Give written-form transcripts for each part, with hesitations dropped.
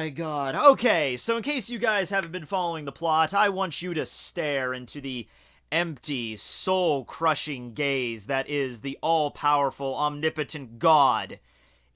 my god. Okay, so in case you guys haven't been following the plot, I want you to stare into the empty, soul-crushing gaze that is the all-powerful, omnipotent god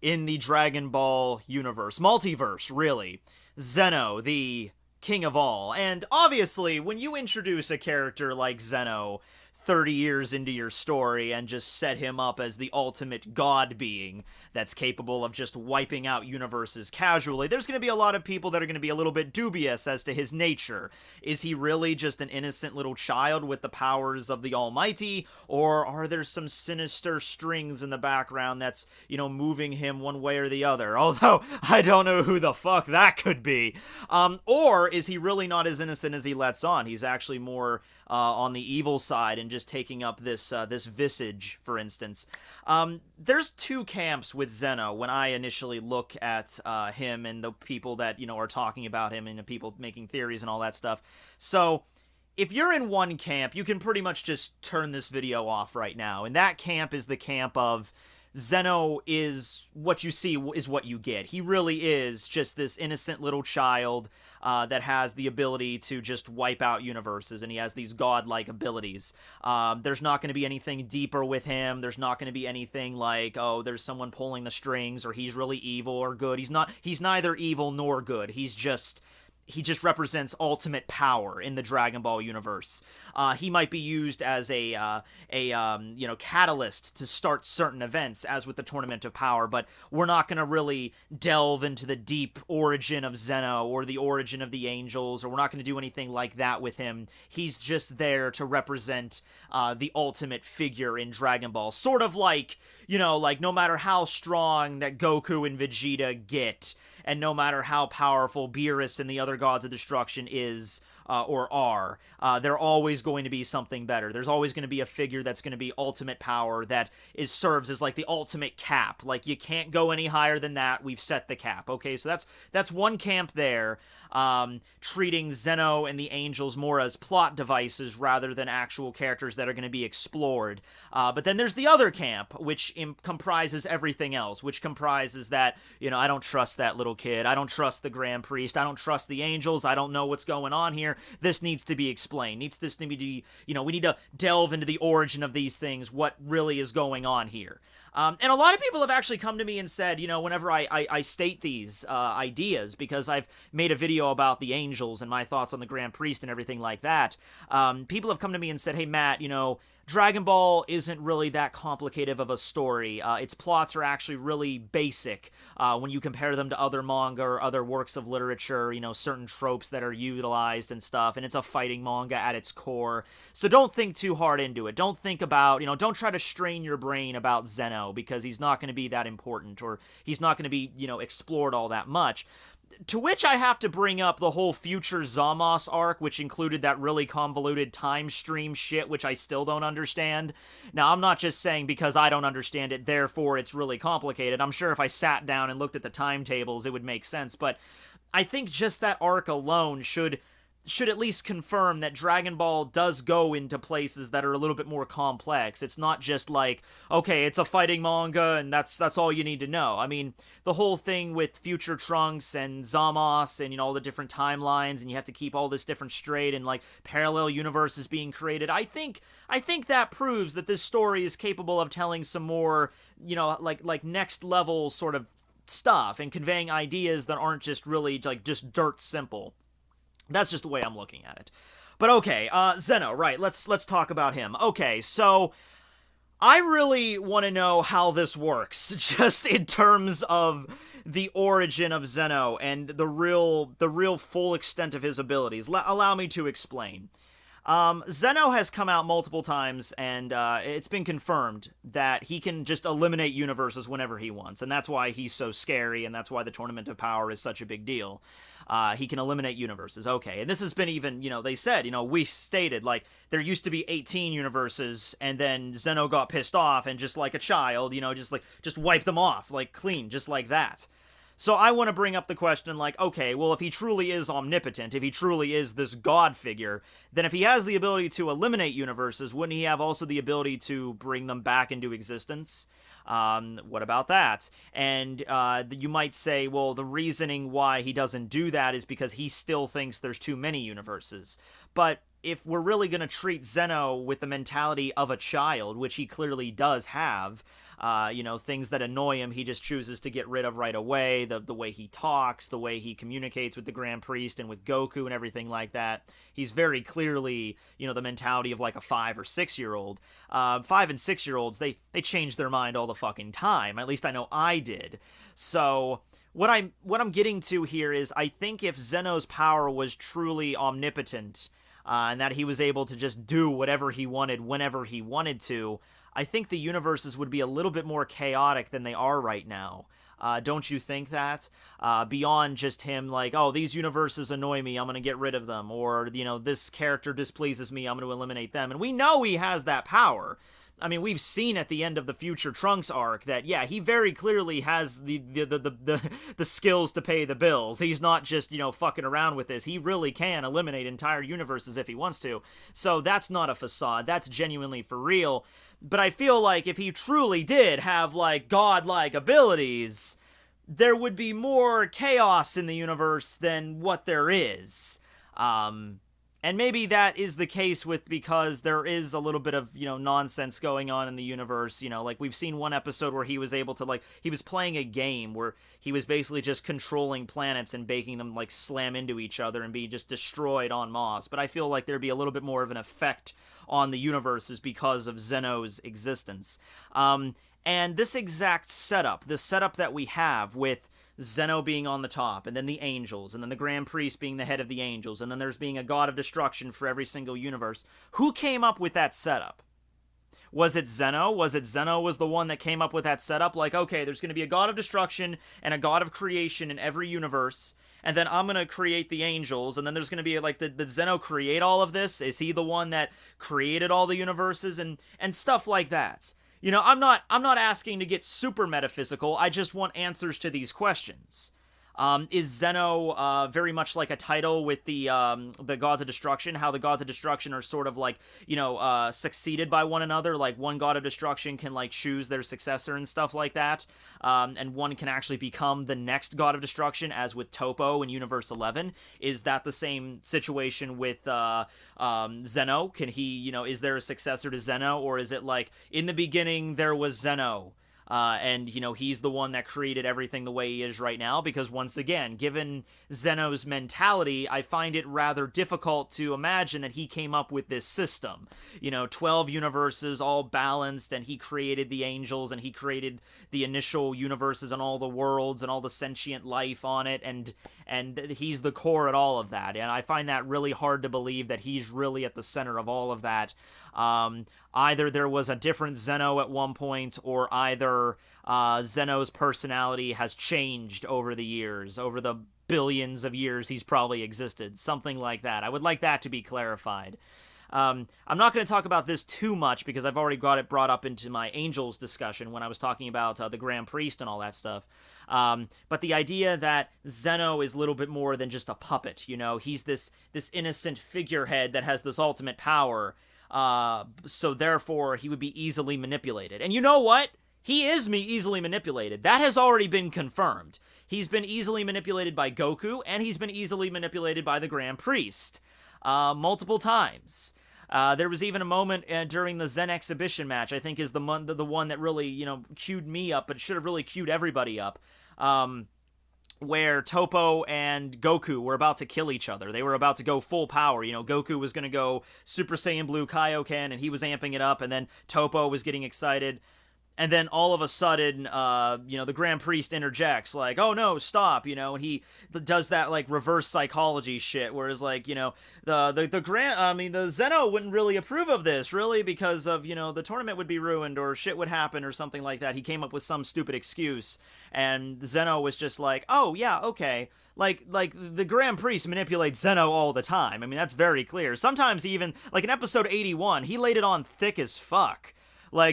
in the Dragon Ball universe. Multiverse, really. Zeno, the king of all. And obviously, when you introduce a character like Zeno 30 years into your story and just set him up as the ultimate god being that's capable of just wiping out universes casually, there's going to be a lot of people that are going to be a little bit dubious as to his nature. Is he really just an innocent little child with the powers of the Almighty, or are there some sinister strings in the background that's, moving him one way or the other? Although, I don't know who the fuck that could be. Or is he really not as innocent as he lets on? He's actually more on the evil side and just taking up this visage, for instance. There's two camps with Zeno when I initially look at him and the people that, are talking about him and the people making theories and all that stuff. So, if you're in one camp, you can pretty much just turn this video off right now. And that camp is the camp of Zeno is what you see is what you get. He really is just this innocent little child that has the ability to just wipe out universes, and he has these godlike abilities. There's not going to be anything deeper with him. There's not going to be anything like, oh, there's someone pulling the strings, or he's really evil or good. He's neither evil nor good. He just represents ultimate power in the Dragon Ball universe. He might be used as a catalyst to start certain events, as with the Tournament of Power, but we're not going to really delve into the deep origin of Zeno or the origin of the angels, or we're not going to do anything like that with him. He's just there to represent the ultimate figure in Dragon Ball. Sort of like, no matter how strong that Goku and Vegeta get, and no matter how powerful Beerus and the other gods of destruction is or are, they're always going to be something better. There's always going to be a figure that's going to be ultimate power that serves as like the ultimate cap. Like, you can't go any higher than that. We've set the cap. Okay, so that's one camp there, treating Zeno and the angels more as plot devices rather than actual characters that are going to be explored. But then there's the other camp, which comprises everything else, which comprises that, I don't trust that little kid. I don't trust the Grand Priest. I don't trust the angels. I don't know what's going on here. This needs to be explained. We need to delve into the origin of these things, what really is going on here. And a lot of people have actually come to me and said, whenever I state these ideas, because I've made a video about the angels and my thoughts on the Grand Priest and everything like that, people have come to me and said, hey, Matt, Dragon Ball isn't really that complicated of a story. Its plots are actually really basic when you compare them to other manga or other works of literature, certain tropes that are utilized and stuff, and it's a fighting manga at its core. So don't think too hard into it. Don't think about, don't try to strain your brain about Zeno, because he's not going to be that important, or he's not going to be, explored all that much. To which I have to bring up the whole future Zamos arc, which included that really convoluted time stream shit, which I still don't understand. Now, I'm not just saying because I don't understand it, therefore it's really complicated. I'm sure if I sat down and looked at the timetables, it would make sense, but I think just that arc alone should at least confirm that Dragon Ball does go into places that are a little bit more complex. It's not just like, okay, it's a fighting manga and that's all you need to know. I mean, the whole thing with Future Trunks and Zamos and, all the different timelines, and you have to keep all this different straight, and like parallel universes being created. I think that proves that this story is capable of telling some more, like next level sort of stuff and conveying ideas that aren't just really like just dirt simple. That's just the way I'm looking at it. But okay, Zeno, right, let's talk about him. Okay, so I really want to know how this works, just in terms of the origin of Zeno and the real full extent of his abilities. Allow me to explain. Zeno has come out multiple times, and it's been confirmed that he can just eliminate universes whenever he wants, and that's why he's so scary, and that's why the Tournament of Power is such a big deal. He can eliminate universes. Okay, and this has been even, they said, we stated, like, there used to be 18 universes, and then Zeno got pissed off, and just like a child, just wipe them off, like, clean, just like that. So I want to bring up the question, like, okay, well, if he truly is omnipotent, if he truly is this god figure, then if he has the ability to eliminate universes, wouldn't he have also the ability to bring them back into existence? What about that? And you might say, well, the reasoning why he doesn't do that is because he still thinks there's too many universes. But if we're really going to treat Zeno with the mentality of a child, which he clearly does have, things that annoy him, he just chooses to get rid of right away. The way he talks, the way he communicates with the Grand Priest and with Goku and everything like that. He's very clearly, the mentality of like a 5 or 6 year old. 5 and 6 year olds, they change their mind all the fucking time. At least I know I did. So what I'm getting to here is, I think if Zeno's power was truly omnipotent, and that he was able to just do whatever he wanted whenever he wanted to, I think the universes would be a little bit more chaotic than they are right now. Don't you think that? Beyond just him like, oh, these universes annoy me, I'm going to get rid of them. Or, this character displeases me, I'm going to eliminate them. And we know he has that power. I mean, we've seen at the end of the Future Trunks arc that, yeah, he very clearly has the skills to pay the bills. He's not just, fucking around with this. He really can eliminate entire universes if he wants to. So that's not a facade. That's genuinely for real. But I feel like if he truly did have, like, godlike abilities, there would be more chaos in the universe than what there is. And maybe that is the case because there is a little bit of, nonsense going on in the universe. Like we've seen one episode where he was able to, he was playing a game where he was basically just controlling planets and making them, slam into each other and be just destroyed en masse. But I feel like there'd be a little bit more of an effect on the universes because of Zeno's existence. And this exact setup, the setup that we have with Zeno being on the top, and then the angels, and then the Grand Priest being the head of the angels, and then there's being a god of destruction for every single universe. Who came up with that setup? Was it Zeno? Was it Zeno was the one that came up with that setup? Like, okay, there's going to be a god of destruction and a god of creation in every universe, and then I'm going to create the angels, and then there's going to be, did Zeno create all of this? Is he the one that created all the universes? And stuff like that. I'm not asking to get super metaphysical. I just want answers to these questions. Is Zeno very much like a title with the gods of destruction? How the gods of destruction are sort of succeeded by one another. Like one god of destruction can choose their successor and stuff like that. And one can actually become the next god of destruction, as with Topo in Universe 11. Is that the same situation with Zeno? Can he, is there a successor to Zeno, or is it in the beginning there was Zeno? And he's the one that created everything the way he is right now, because once again, given Zeno's mentality, I find it rather difficult to imagine that he came up with this system. 12 universes all balanced, and he created the angels, and he created the initial universes and all the worlds and all the sentient life on it, and he's the core at all of that. And I find that really hard to believe that he's really at the center of all of that. Either there was a different Zeno at one point, or either Zeno's personality has changed over the years, over the billions of years he's probably existed. Something like that. I would like that to be clarified. I'm not going to talk about this too much because I've already got it brought up into my Angels discussion when I was talking about the Grand Priest and all that stuff. But the idea that Zeno is a little bit more than just a puppet, he's this innocent figurehead that has this ultimate power. So therefore he would be easily manipulated. And you know what? He is easily manipulated. That has already been confirmed. He's been easily manipulated by Goku, and he's been easily manipulated by the Grand Priest. Multiple times. There was even a moment during the Zen exhibition match, I think is the one that really, queued me up, but should have really queued everybody up. Where Topo and Goku were about to kill each other. They were about to go full power. Goku was going to go Super Saiyan Blue Kaioken, and he was amping it up, and then Topo was getting excited. And then all of a sudden, the Grand Priest interjects, oh no, stop, and he does that, reverse psychology shit, whereas, the Zeno wouldn't really approve of this, really, because of, the tournament would be ruined, or shit would happen, or something like that. He came up with some stupid excuse, and Zeno was just oh, yeah, okay. The Grand Priest manipulates Zeno all the time. I mean, that's very clear. Sometimes even, in episode 81, he laid it on thick as fuck.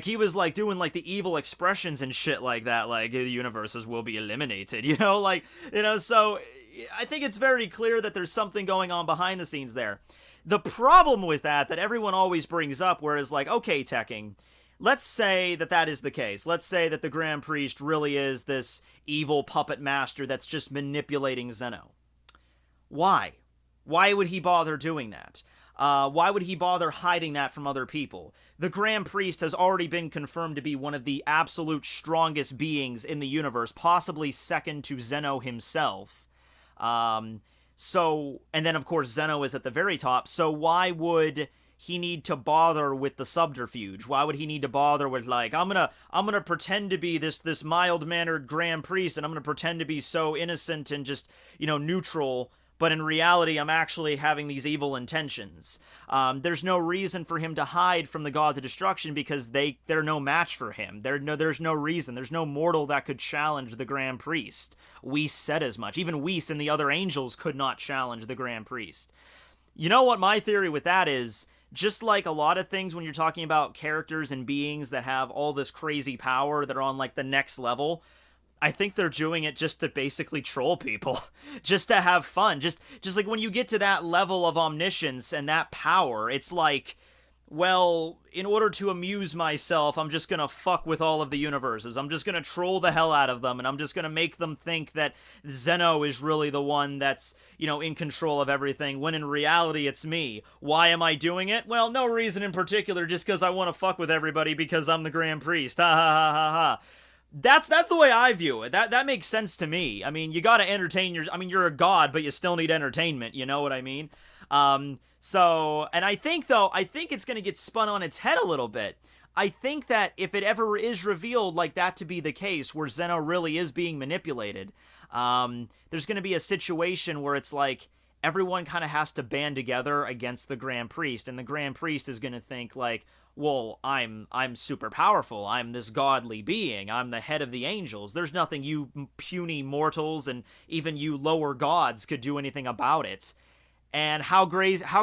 He was, doing, the evil expressions and shit like that, the universes will be eliminated, so I think it's very clear that there's something going on behind the scenes there. The problem with that everyone always brings up, whereas, okay, Tekking, let's say that that is the case. Let's say that the Grand Priest really is this evil puppet master that's just manipulating Zeno. Why? Why would he bother doing that? Why would he bother hiding that from other people? The Grand Priest has already been confirmed to be one of the absolute strongest beings in the universe, possibly second to Zeno himself. And then of course Zeno is at the very top, so why would he need to bother with the subterfuge? Why would he need to bother with, like, I'm gonna pretend to be this mild-mannered Grand Priest, and I'm gonna pretend to be so innocent and just, neutral, but in reality, I'm actually having these evil intentions. There's no reason for him to hide from the gods of destruction because they're no match for him. There's no reason. There's no mortal that could challenge the Grand Priest. Whis said as much. Even Whis and the other angels could not challenge the Grand Priest. You know what my theory with that is? Just like a lot of things when you're talking about characters and beings that have all this crazy power that are on, like, the next level, I think they're doing it just to basically troll people, just to have fun. Just like when you get to that level of omniscience and that power, it's like, well, in order to amuse myself, I'm just gonna fuck with all of the universes. I'm just gonna troll the hell out of them, and I'm just gonna make them think that Zeno is really the one that's, in control of everything, when in reality it's me. Why am I doing it? Well, no reason in particular, just because I want to fuck with everybody because I'm the Grand Priest. Ha ha ha ha ha. That's the way I view it. That makes sense to me. I mean, you gotta entertain you're a god, but you still need entertainment, you know what I mean? And I think it's gonna get spun on its head a little bit. I think that if it ever is revealed like that to be the case, where Zeno really is being manipulated, there's gonna be a situation where it's like, everyone kind of has to band together against the Grand Priest, and the Grand Priest is gonna think like, well, I'm super powerful. I'm this godly being. I'm the head of the angels. There's nothing you puny mortals and even you lower gods could do anything about it. And how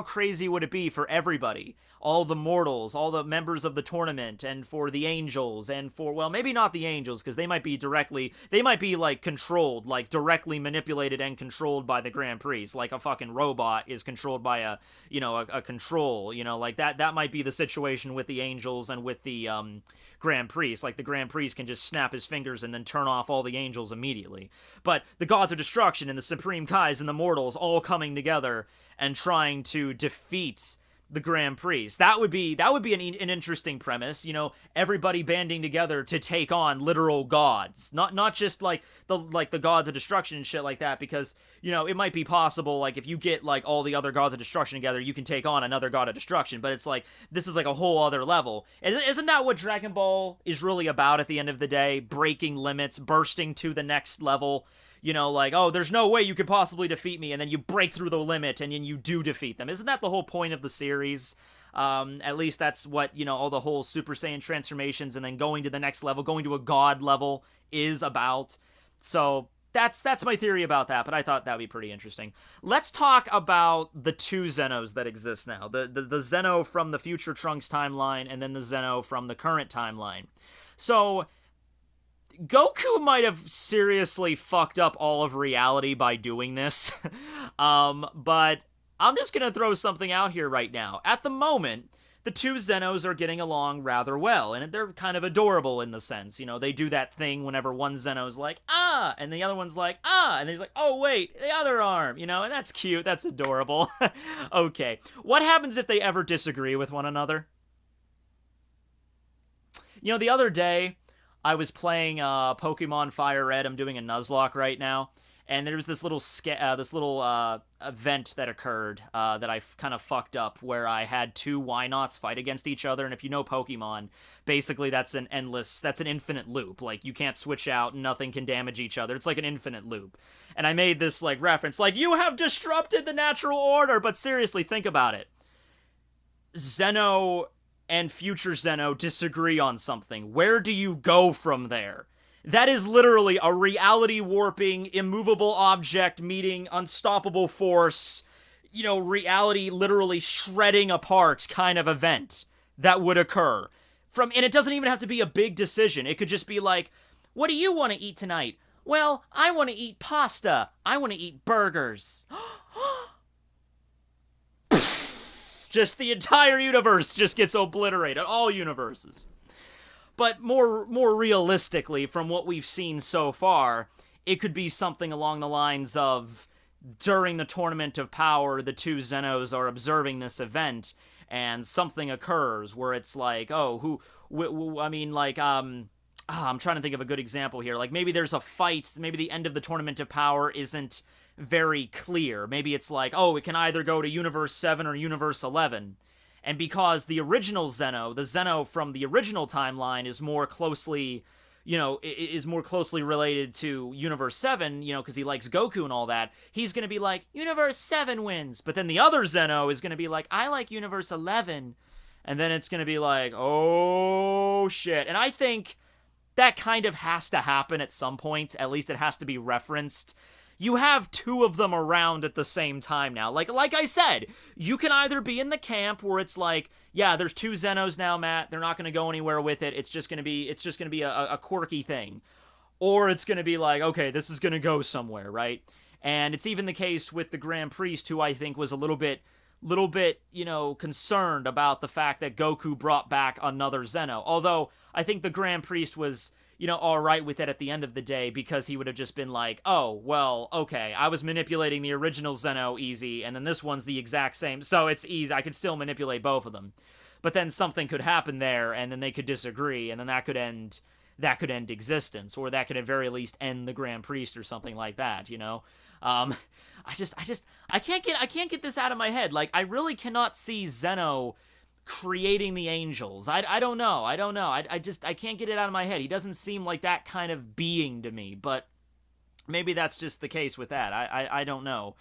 crazy would it be for everybody? All the mortals, all the members of the tournament, and for the angels, and for, well, maybe not the angels, because they might be like controlled, like directly manipulated and controlled by the Grand Priest, like a fucking robot is controlled by a control, like that might be the situation with the angels and with the, Grand Priest. Like, the Grand Priest can just snap his fingers and then turn off all the angels immediately. But the gods of destruction and the Supreme Kais and the mortals all coming together and trying to defeat the Grand Priest. That would be an interesting premise, everybody banding together to take on literal gods. Not just like the gods of destruction and shit like that, because, it might be possible, like, if you get like all the other gods of destruction together, you can take on another god of destruction, but it's like, this is like a whole other level. Isn't that what Dragon Ball is really about at the end of the day? Breaking limits, bursting to the next level. Like, oh, there's no way you could possibly defeat me, and then you break through the limit, and then you do defeat them. Isn't that the whole point of the series? At least that's what, all the whole Super Saiyan transformations and then going to the next level, going to a god level is about. So that's my theory about that, but I thought that would be pretty interesting. Let's talk about the two Zenos that exist now. The Zeno from the future Trunks timeline, and then the Zeno from the current timeline. So Goku might have seriously fucked up all of reality by doing this, but I'm just gonna throw something out here right now. At the moment, the two Zenos are getting along rather well, and they're kind of adorable in the sense, they do that thing whenever one Zeno's like, ah, and the other one's like, ah, and he's like, oh wait, the other arm, and that's cute, that's adorable. Okay, what happens if they ever disagree with one another? The other day, I was playing Pokemon Fire Red. I'm doing a Nuzlocke right now, and there was this little event that occurred that I kind of fucked up, where I had two Wynots fight against each other. And if you know Pokemon, basically that's an infinite loop. Like, you can't switch out, nothing can damage each other. It's like an infinite loop. And I made this like reference, like, you have disrupted the natural order. But seriously, think about it. Zeno and future Zeno disagree on something. Where do you go from there? That is literally a reality warping, immovable object meeting unstoppable force, reality literally shredding apart kind of event that would occur. And it doesn't even have to be a big decision. It could just be like, what do you want to eat tonight? Well, I want to eat pasta. I want to eat burgers. Just the entire universe just gets obliterated. All universes. But more realistically, from what we've seen so far, it could be something along the lines of, during the Tournament of Power, the two Zenos are observing this event, and something occurs where it's like, oh, I'm trying to think of a good example here. Like, maybe there's a fight, maybe the end of the Tournament of Power isn't very clear. Maybe it's like, oh, it can either go to Universe 7 or Universe 11. And because the original Zeno, the Zeno from the original timeline, is more closely, is more closely related to Universe 7, because he likes Goku and all that, he's going to be like, Universe 7 wins. But then the other Zeno is going to be like, I like Universe 11. And then it's going to be like, oh, shit. And I think that kind of has to happen at some point. At least it has to be referenced. You have two of them around at the same time now. Like I said, you can either be in the camp where it's like, yeah, there's two Zenos now, Matt. They're not going to go anywhere with it. It's just going to be a quirky thing. Or it's going to be like, okay, this is going to go somewhere, right? And it's even the case with the Grand Priest, who I think was a little bit, concerned about the fact that Goku brought back another Zeno. Although I think the Grand Priest was, all right with it at the end of the day, because he would have just been like, oh, well, okay, I was manipulating the original Zeno easy, and then this one's the exact same, so it's easy, I could still manipulate both of them. But then something could happen there, and then they could disagree, and then that could end existence, or that could at very least end the Grand Priest or something like that, I can't get this out of my head. Like, I really cannot see Zeno creating the angels. I don't know. I can't get it out of my head. He doesn't seem like that kind of being to me, but maybe that's just the case with that. I don't know.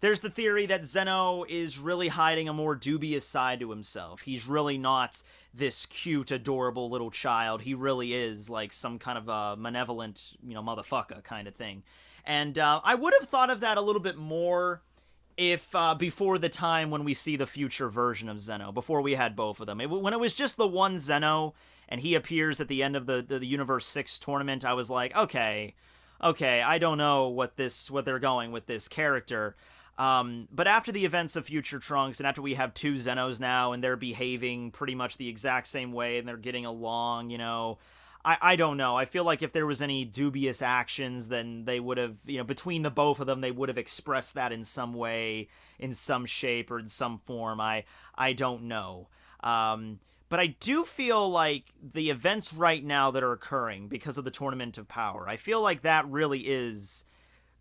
There's the theory that Zeno is really hiding a more dubious side to himself. He's really not this cute, adorable little child. He really is like some kind of a malevolent, motherfucker kind of thing. And I would have thought of that a little bit more if before the time when we see the future version of Zeno, before we had both of them. When it was just the one Zeno, and he appears at the end of the Universe 6 tournament, I was like, okay, I don't know what they're going with this character. But after the events of Future Trunks, and after we have two Zenos now, and they're behaving pretty much the exact same way, and they're getting along, I don't know. I feel like if there was any dubious actions, then they would have, between the both of them, they would have expressed that in some way, in some shape, or in some form. I don't know. But I do feel like the events right now that are occurring because of the Tournament of Power, I feel like that really is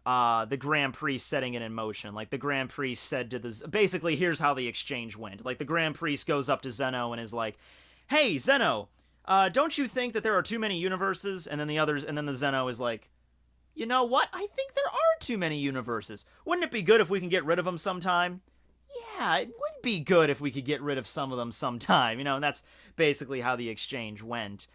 the Grand Priest setting it in motion. Like, the Grand Priest said to basically, here's how the exchange went. Like, the Grand Priest goes up to Zeno and is like, hey, Zeno, don't you think that there are too many universes? And then the Zeno is like, you know what? I think there are too many universes. Wouldn't it be good if we can get rid of them sometime? Yeah, it would be good if we could get rid of some of them sometime, and that's basically how the exchange went.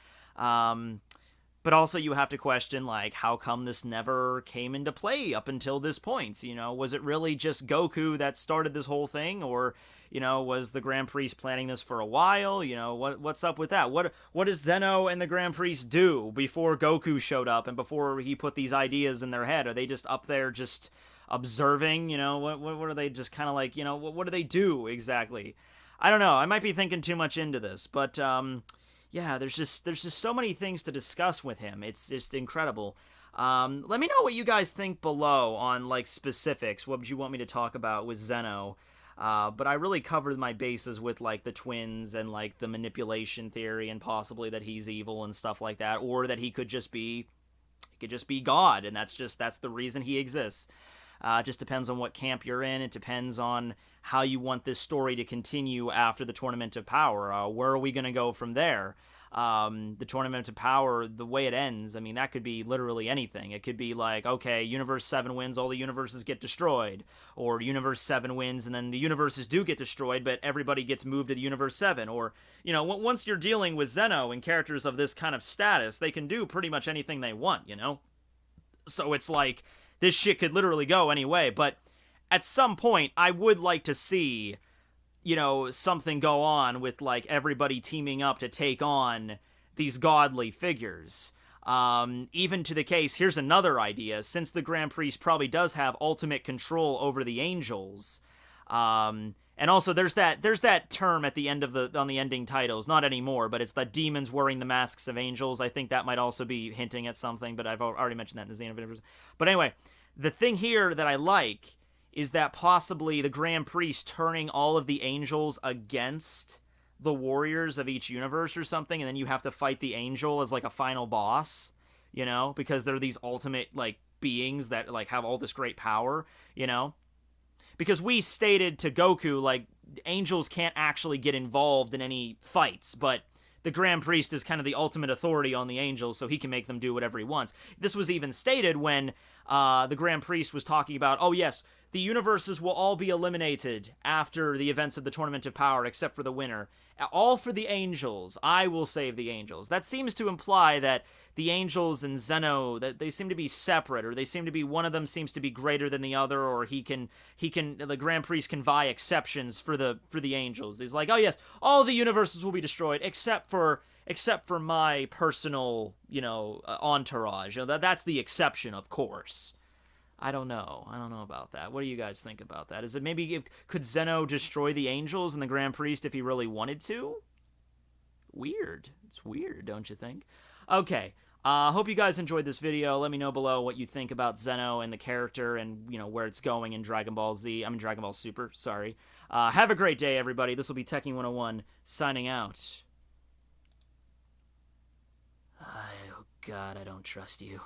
But also you have to question, like, how come this never came into play up until this point? Was it really just Goku that started this whole thing? Or, was the Grand Priest planning this for a while? What's up with that? What does Zeno and the Grand Priest do before Goku showed up and before he put these ideas in their head? Are they just up there just observing? What are they just kind of like, what do they do exactly? I don't know. I might be thinking too much into this, but, yeah, there's just so many things to discuss with him. It's just incredible. Let me know what you guys think below on, like, specifics. What would you want me to talk about with Zeno? But I really covered my bases with, like, the twins and, like, the manipulation theory and possibly that he's evil and stuff like that, or that he could just be God, and that's the reason he exists. It just depends on what camp you're in. It depends on how you want this story to continue after the Tournament of Power. Where are we going to go from there? The Tournament of Power, the way it ends, I mean, that could be literally anything. It could be like, okay, Universe 7 wins, all the universes get destroyed. Or Universe 7 wins, and then the universes do get destroyed, but everybody gets moved to the Universe 7. Or, once you're dealing with Zeno and characters of this kind of status, they can do pretty much anything they want, So it's like, this shit could literally go any way, but at some point, I would like to see, something go on with, like, everybody teaming up to take on these godly figures. Even to the case, here's another idea, since the Grand Priest probably does have ultimate control over the angels, and And also, there's that term at the end of on the ending titles, not anymore, but it's the demons wearing the masks of angels. I think that might also be hinting at something, but I've already mentioned that in the Zeno universe. But anyway, the thing here that I like is that possibly the Grand Priest turning all of the angels against the warriors of each universe or something, and then you have to fight the angel as like a final boss, you know, because they're these ultimate like beings that like have all this great power, you know. Because we stated to Goku, like, angels can't actually get involved in any fights, but the Grand Priest is kind of the ultimate authority on the angels, so he can make them do whatever he wants. This was even stated when the Grand Priest was talking about, oh yes, the universes will all be eliminated after the events of the Tournament of Power, except for the winner. All for the angels. I will save the angels. That seems to imply that the angels and Zeno, that they seem to be separate, or they seem to be, one of them seems to be greater than the other, or the Grand Priest can vie exceptions for the angels. He's like, oh yes, all the universes will be destroyed except for my personal, you know, entourage. You know, that's the exception, of course. I don't know about that. What do you guys think about that? Is it maybe, could Zeno destroy the angels and the Grand Priest if he really wanted to? Weird. It's weird, don't you think? Okay. Hope you guys enjoyed this video. Let me know below what you think about Zeno and the character and, you know, where it's going in Dragon Ball Super, sorry. Have a great day, everybody. This will be Tekking101 signing out. Oh, God, I don't trust you.